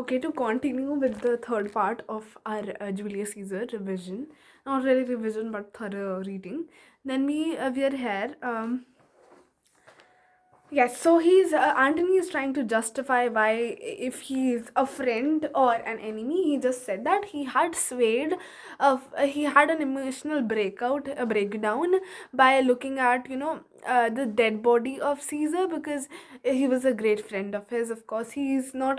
Okay, to continue with the third part of our Julius Caesar revision, not really revision but thorough reading. Then we are here. Yes, so he's Antony is trying to justify why, if he's a friend or an enemy, he just said that he had swayed, of he had an emotional a breakdown by looking at the dead body of Caesar, because he was a great friend of his. Of course, he's not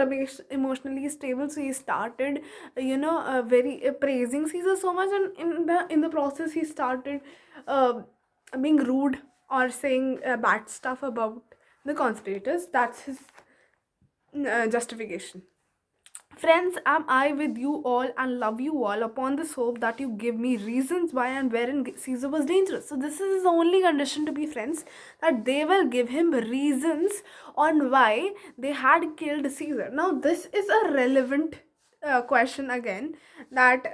emotionally stable, so he started very praising Caesar so much, and in the process he started uh, being rude or saying bad stuff about the conspirators. That's his justification. Friends, am I with you all and love you all upon this hope that you give me reasons why and wherein Caesar was dangerous. So this is the only condition to be friends, that they will give him reasons on why they had killed Caesar. Now this is a relevant question again, that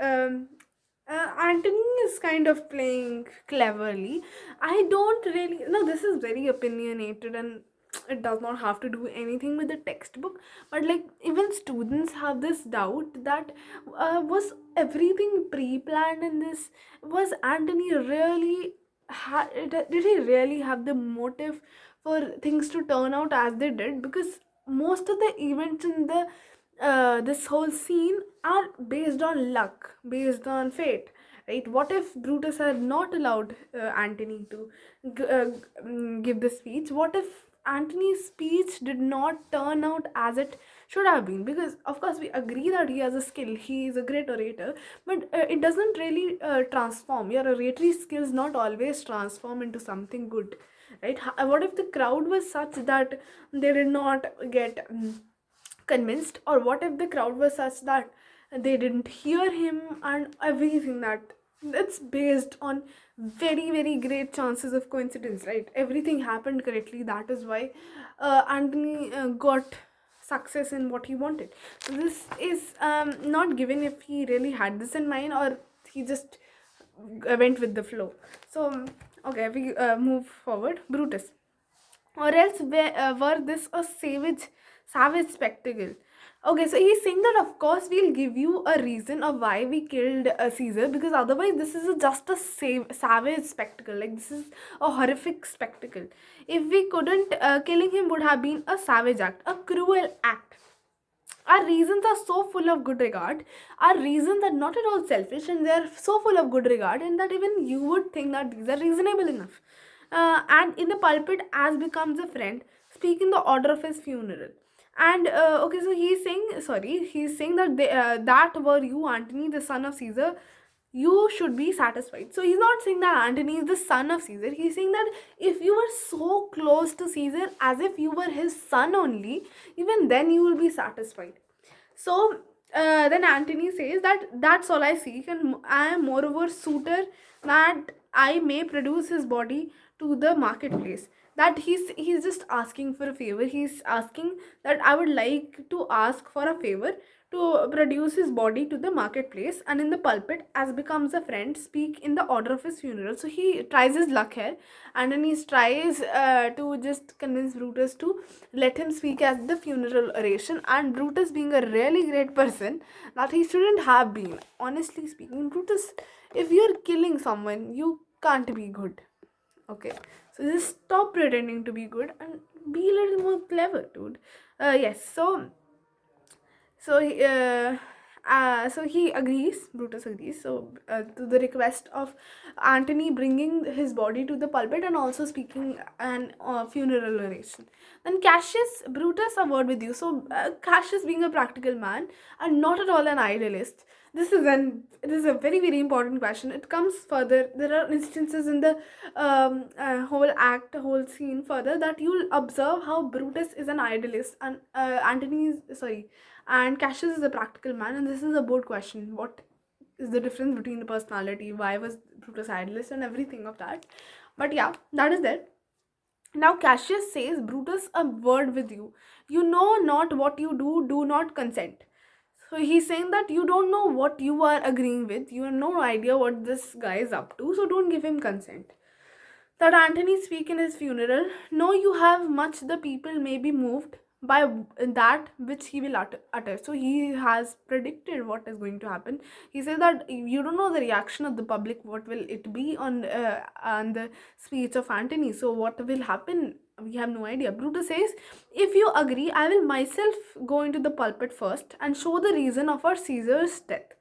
Antony is kind of playing cleverly. I don't really. No, this is very opinionated, and it does not have to do anything with the textbook. But like, even students have this doubt that was everything pre-planned in this? Was Antony really did he really have the motive for things to turn out as they did? Because most of the events in the this whole scene are based on luck, based on fate, right? What if Brutus had not allowed Antony to give the speech? What if Antony's speech did not turn out as it should have been? Because of course we agree that he has a skill, he is a great orator, but it doesn't really transform. Your oratory skills not always transform into something good, right? What if the crowd was such that they did not get convinced, or what if the crowd was such that they didn't hear him, and everything that it's based on very great chances of coincidence, right? Everything happened correctly, that is why Antony got success in what he wanted. So this is not given if he really had this in mind, or he just went with the flow. So okay, we move forward. Brutus, or else were this a savage spectacle? Okay, so he's saying that of course we'll give you a reason of why we killed Caesar, because otherwise this is just a savage spectacle. Like, this is a horrific spectacle. If we couldn't, killing him would have been a savage act, a cruel act. Our reasons are so full of good regard. Our reasons are not at all selfish, and they're so full of good regard, and that even you would think that these are reasonable enough. And in the pulpit, as becomes a friend, speak in the order of his funeral. And okay, so he's saying that that were you, Antony, the son of Caesar, you should be satisfied. So he's not saying that Antony is the son of Caesar. He's saying that if you were so close to Caesar, as if you were his son only, even then you will be satisfied. So then Antony says that that's all I seek, and I am moreover suitor that I may produce his body to the marketplace. That he's just asking for a favor. He's asking that I would like to ask for a favor to produce his body to the marketplace, and in the pulpit, as becomes a friend, speak in the order of his funeral. So he tries his luck here, and then he tries to just convince Brutus to let him speak at the funeral oration. And Brutus, being a really great person that he shouldn't have been, honestly speaking, Brutus, if you're killing someone, you can't be good. Okay, so just stop pretending to be good and be a little more clever, dude. Yes, so he agrees. Brutus agrees. So to the request of Antony, bringing his body to the pulpit and also speaking an funeral oration. Then Cassius, Brutus, a word with you. So Cassius, being a practical man and not at all an idealist, this is a very important question. It comes further. There are instances in the whole scene further, that you'll observe how Brutus is an idealist, and and Cassius is a practical man. And this is a board question: what is the difference between the personality? Why was Brutus idealist and everything of that? But yeah, that is there. Now Cassius says, Brutus, a word with you. You know not what you do not consent. So he's saying that you don't know what you are agreeing with. You have no idea what this guy is up to. So don't give him consent. That Antony speak in his funeral. No, you have much the people may be moved, by that which he will utter. So he has predicted what is going to happen. He says that you don't know the reaction of the public, what will it be on the speech of Antony. So what will happen? We have no idea. Brutus says, if you agree, I will myself go into the pulpit first and show the reason of our Caesar's death.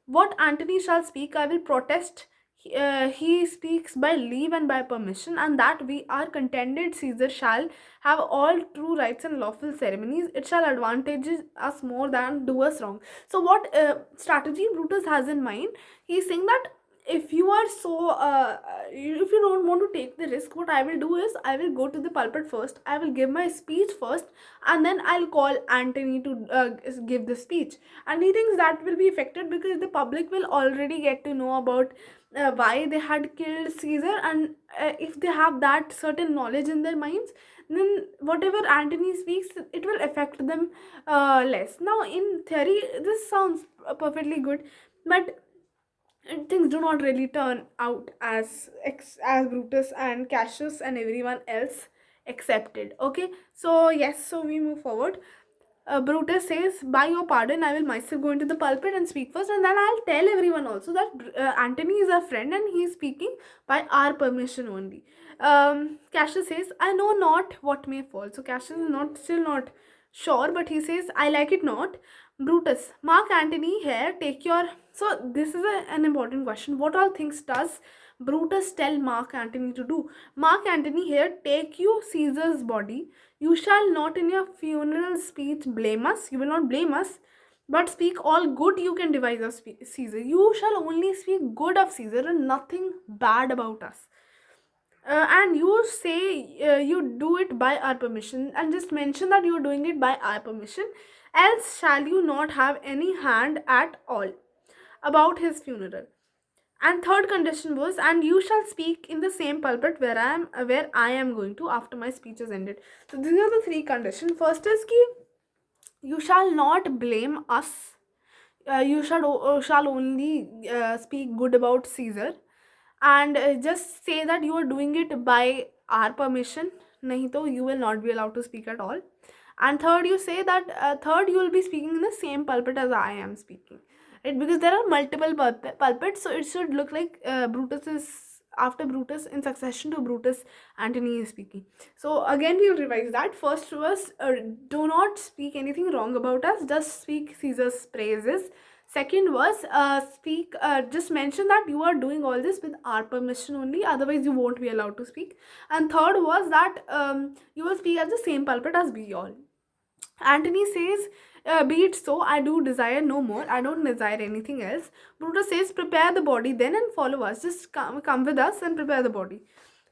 What Antony shall speak, I will protest. He speaks by leave and by permission, and that we are contended Caesar shall have all true rights and lawful ceremonies. It shall advantage us more than do us wrong. So, what strategy Brutus has in mind? He's saying that if you are if you don't want to take the risk, what I will do is I will go to the pulpit first. I will give my speech first, and then I'll call Antony to give the speech. And he thinks that will be affected because the public will already get to know about why they had killed Caesar, and if they have that certain knowledge in their minds, then whatever Antony speaks, it will affect them less. Now, in theory, this sounds perfectly good, but things do not really turn out as Brutus and Cassius and everyone else accepted. Okay, so yes, so we move forward. Brutus says, by your pardon, I will myself go into the pulpit and speak first, and then I'll tell everyone also that Antony is our friend and he is speaking by our permission only. Cassius says, I know not what may fall. So Cassius is still not sure, but he says, I like it not. Brutus, Mark Antony here, take your. So this is an important question. What all things does Brutus tell Mark Antony to do? Mark Antony here, take you Caesar's body. You shall not in your funeral speech blame us. You will not blame us, but speak all good you can devise of Caesar. You shall only speak good of Caesar and nothing bad about us. And you say you do it by our permission, and just mention that you are doing it by our permission, else shall you not have any hand at all about his funeral. And third condition was, and you shall speak in the same pulpit where I am going to after my speech is ended. So these are the three conditions. First is ki you shall not blame us. You shall only speak good about Caesar, and just say that you are doing it by our permission. Nahi to you will not be allowed to speak at all. And third, you say that third you will be speaking in the same pulpit as I am speaking, right? Because there are multiple pulpits, so it should look like Brutus is after Brutus, in succession to Brutus, Antony is speaking. So again, we will revise that. First was, do not speak anything wrong about us, just speak Caesar's praises. Second was, just mention that you are doing all this with our permission only, otherwise you won't be allowed to speak. And third was that you will speak at the same pulpit as we all. Antony says, be it so, I do desire no more, I don't desire anything else. Brutus says, prepare the body then and follow us. Just come with us and prepare the body.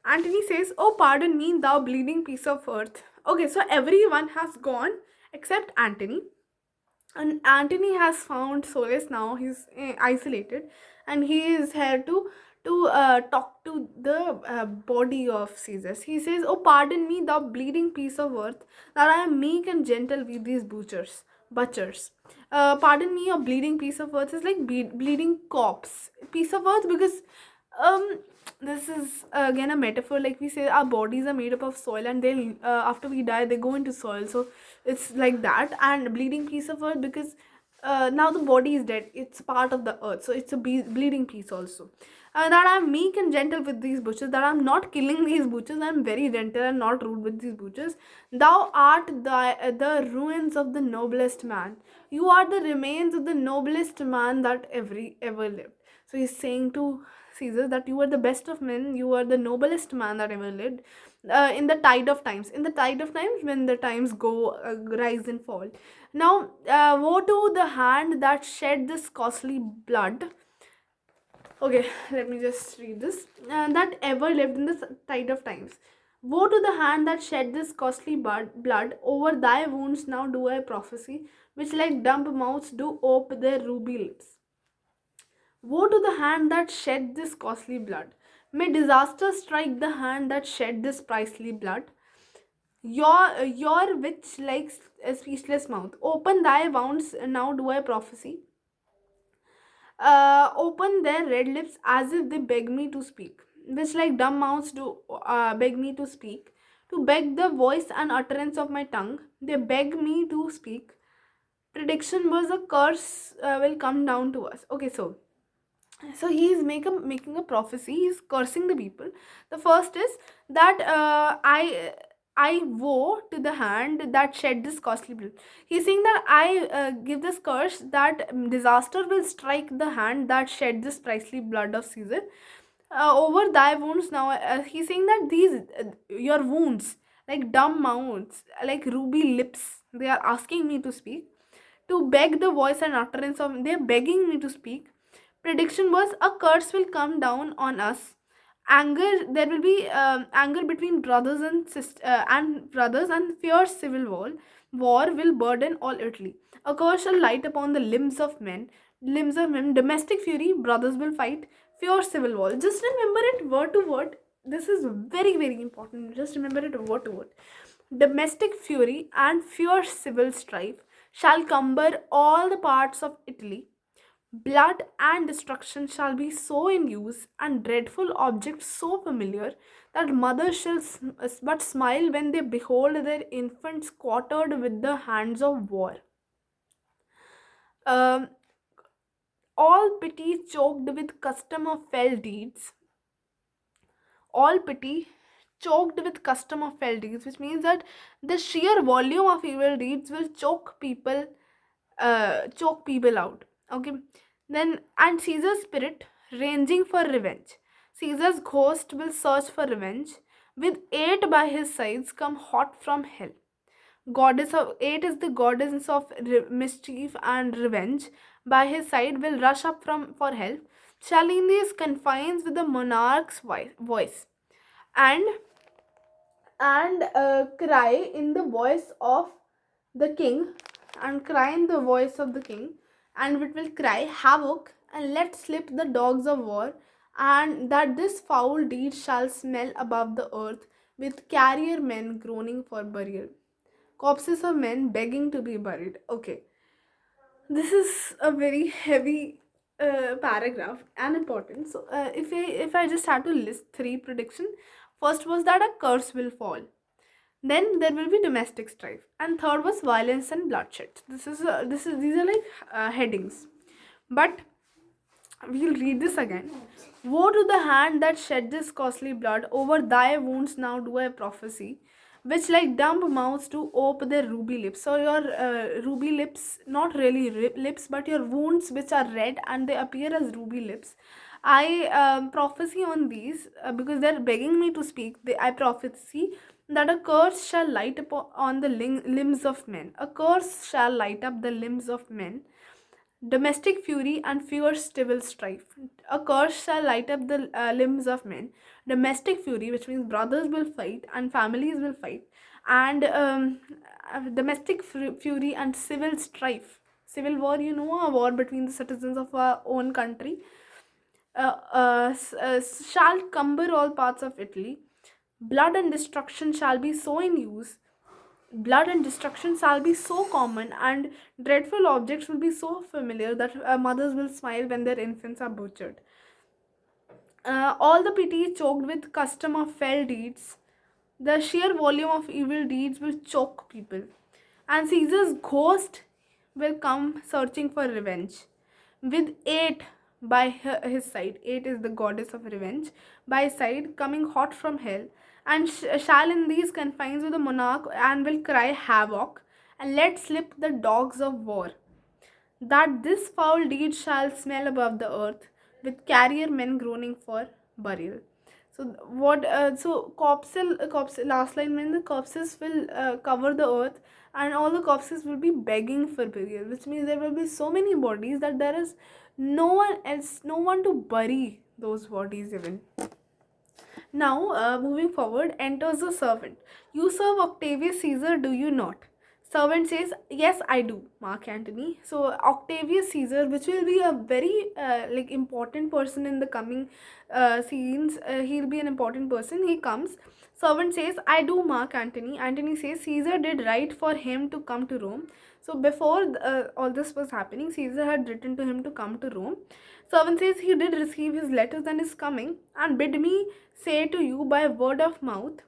Antony says, oh, pardon me, thou bleeding piece of earth. Okay, so everyone has gone except Antony. And Antony has found solace now. He's isolated, and he is here to talk to the body of Caesar. He says, "Oh, pardon me, thou bleeding piece of earth, that I am meek and gentle with these butchers. Pardon me, a bleeding piece of earth is like bleeding corpse, piece of earth, because um this is again a metaphor. Like we say, our bodies are made up of soil, and they'll after we die, they go into soil. So it's like that. And bleeding piece of earth because now the body is dead, it's part of the earth, so it's a bleeding piece also. That I'm meek and gentle with these butchers, that I'm not killing these butchers, I'm very gentle and not rude with these butchers. Thou art the ruins of the noblest man. You are the remains of the noblest man that ever lived. So he's saying to Caesar that you are the best of men, you are the noblest man that ever lived. In the tide of times, when the times go rise and fall. Now, woe to the hand that shed this costly blood. Okay, let me just read this. That ever lived in the tide of times. Woe to the hand that shed this costly blood. Over thy wounds now do I prophesy, which like dumb mouths do ope their ruby lips. Woe to the hand that shed this costly blood. May disaster strike the hand that shed this priceless blood. Your which like a speechless mouth. Open thy wounds now do I prophesy. Open their red lips as if they beg me to speak. Which like dumb mouths do beg me to speak. To beg the voice and utterance of my tongue, they beg me to speak. Prediction was a curse will come down to us. Okay, so he is making a prophecy. He's cursing the people. The first is that I woe to the hand that shed this costly blood. He's saying that I give this curse that disaster will strike the hand that shed this pricely blood of Caesar over thy wounds. Now he's saying that these your wounds, like dumb mouths, like ruby lips, they are asking me to speak, to beg the voice and utterance of, they're begging me to speak. Prediction was a curse will come down on us. Anger, there will be anger between brothers and brothers, and fierce civil war will burden all Italy. A curse shall light upon the limbs of men. Domestic fury, brothers will fight. Fierce civil war. Just remember it word to word. This is very very important. Just remember it word to word. Domestic fury and fierce civil strife shall cumber all the parts of Italy. Blood and destruction shall be so in use, and dreadful objects so familiar, that mothers shall but smile when they behold their infants quartered with the hands of war. Um, all pity choked with custom of fell deeds. All pity choked with custom of fell deeds, which means that the sheer volume of evil deeds will choke people out. Okay, then and Caesar's spirit ranging for revenge. Caesar's ghost will search for revenge. With eight by his sides come hot from hell. Goddess of eight is the goddess of mischief and revenge. By his side will rush up from for help. Shall in these confines with the monarch's voice, and cry in the voice of the king, and cry in the voice of the king, and it will cry havoc, and let slip the dogs of war, and that this foul deed shall smell above the earth, with carrier men groaning for burial, corpses of men begging to be buried. Okay, this is a very heavy paragraph and important. So if I just had to list three prediction, first was that a curse will fall, then there will be domestic strife, and third was violence and bloodshed. This is these are like headings, but we'll read this again. Woe to the hand that shed this costly blood, over thy wounds now do I prophesy, which like dumb mouths do ope their ruby lips. So your ruby lips, not really lips, but your wounds which are red and they appear as ruby lips. I prophesy on these because they're begging me to speak. I prophesy that a curse shall light upon on the limbs of men. A curse shall light up the limbs of men. Domestic fury and fierce civil strife. A curse shall light up the limbs of men. Domestic fury, which means brothers will fight and families will fight, and domestic fury and civil strife. Civil war, a war between the citizens of our own country, shall cumber all parts of Italy. Blood and destruction shall be so in use, blood and destruction shall be so common, and dreadful objects will be so familiar, that mothers will smile when their infants are butchered. All the pity choked with custom of fell deeds. The sheer volume of evil deeds will choke people. And Caesar's ghost will come searching for revenge. With eight by his side, eight is the goddess of revenge, by his side coming hot from hell, and shall in these confines with the monarch, and will cry havoc, and let slip the dogs of war, that this foul deed shall smell above the earth, with carrier men groaning for burial. So what? So corpse. Last line means the corpses will cover the earth, and all the corpses will be begging for burial, which means there will be so many bodies that there is no one else, no one to bury those bodies even. Now, moving forward, enters the servant. You serve Octavius Caesar, do you not? Servant says, yes, I do, Mark Antony. So, Octavius Caesar, which will be a very important person in the coming scenes, he'll be an important person. He comes. Servant says, I do, Mark Antony. Antony says, Caesar did write for him to come to Rome. So, before all this was happening, Caesar had written to him to come to Rome. Servant says, he did receive his letters and is coming, and bid me say to you by word of mouth,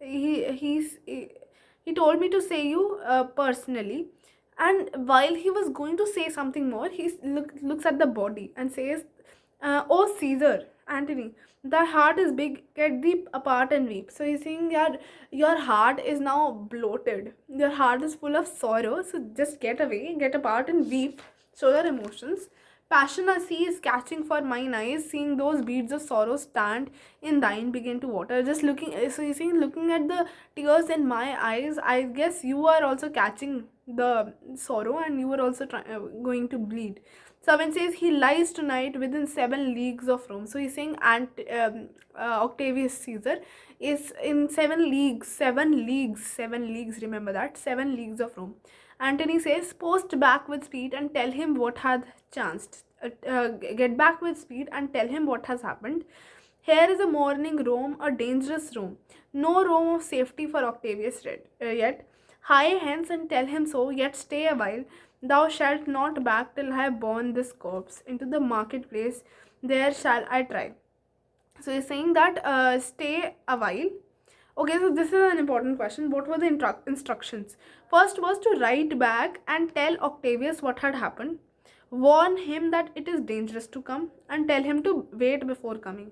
he told me to say you personally. And while he was going to say something more, looks at the body and says, "Oh Caesar, Antony, thy heart is big. Get thee apart and weep." So he's saying, "Yeah, your heart is now bloated. Your heart is full of sorrow. So just get away, get apart and weep. Show your emotions. Passion I see is catching for mine eyes, seeing those beads of sorrow stand in thine begin to water." Just looking, so you see, looking at the tears in my eyes, I guess you are also catching the sorrow and you are also going to bleed. So when says he lies tonight within 7 leagues of Rome. So he's saying Octavius Caesar is in 7 leagues, 7 leagues, 7 leagues. Remember that, 7 leagues of Rome. Antony says, "Post back with speed and tell him what hath chanced." Get back with speed and tell him what has happened. Here is a morning Rome, a dangerous Rome. No Rome of safety for Octavius yet. Hie hence and tell him so, yet stay a while. Thou shalt not back till I have borne this corpse into the marketplace. There shall I try. So he's saying that stay a while. Okay, so this is an important question. What were the instructions? First was to write back and tell Octavius what had happened. Warn him that it is dangerous to come and tell him to wait before coming.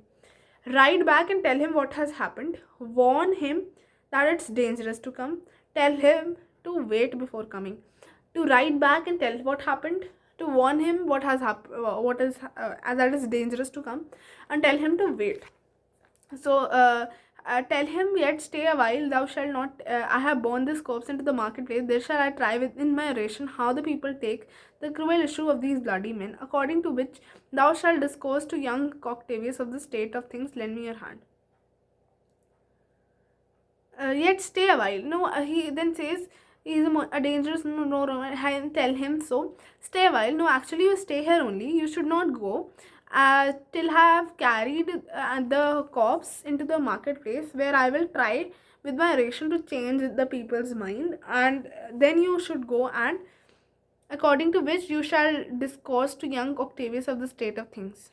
Write back and tell him what has happened. Warn him that it's dangerous to come. Tell him to wait before coming. To write back and tell what happened. To warn him what has happened, that is dangerous to come, and tell him to wait. So tell him, yet stay a while. Thou shalt not. I have borne this corpse into the marketplace. There shall I try within my ration how the people take the cruel issue of these bloody men. According to which thou shalt discourse to young Octavius of the state of things. Lend me your hand. Yet stay a while. No, he then says he is a dangerous. No, I tell him so. Stay a while. No, actually, you stay here only. You should not go till I have carried the corpse into the marketplace, where I will try with my ration to change the people's mind, and then you should go, and according to which you shall discourse to young Octavius of the state of things.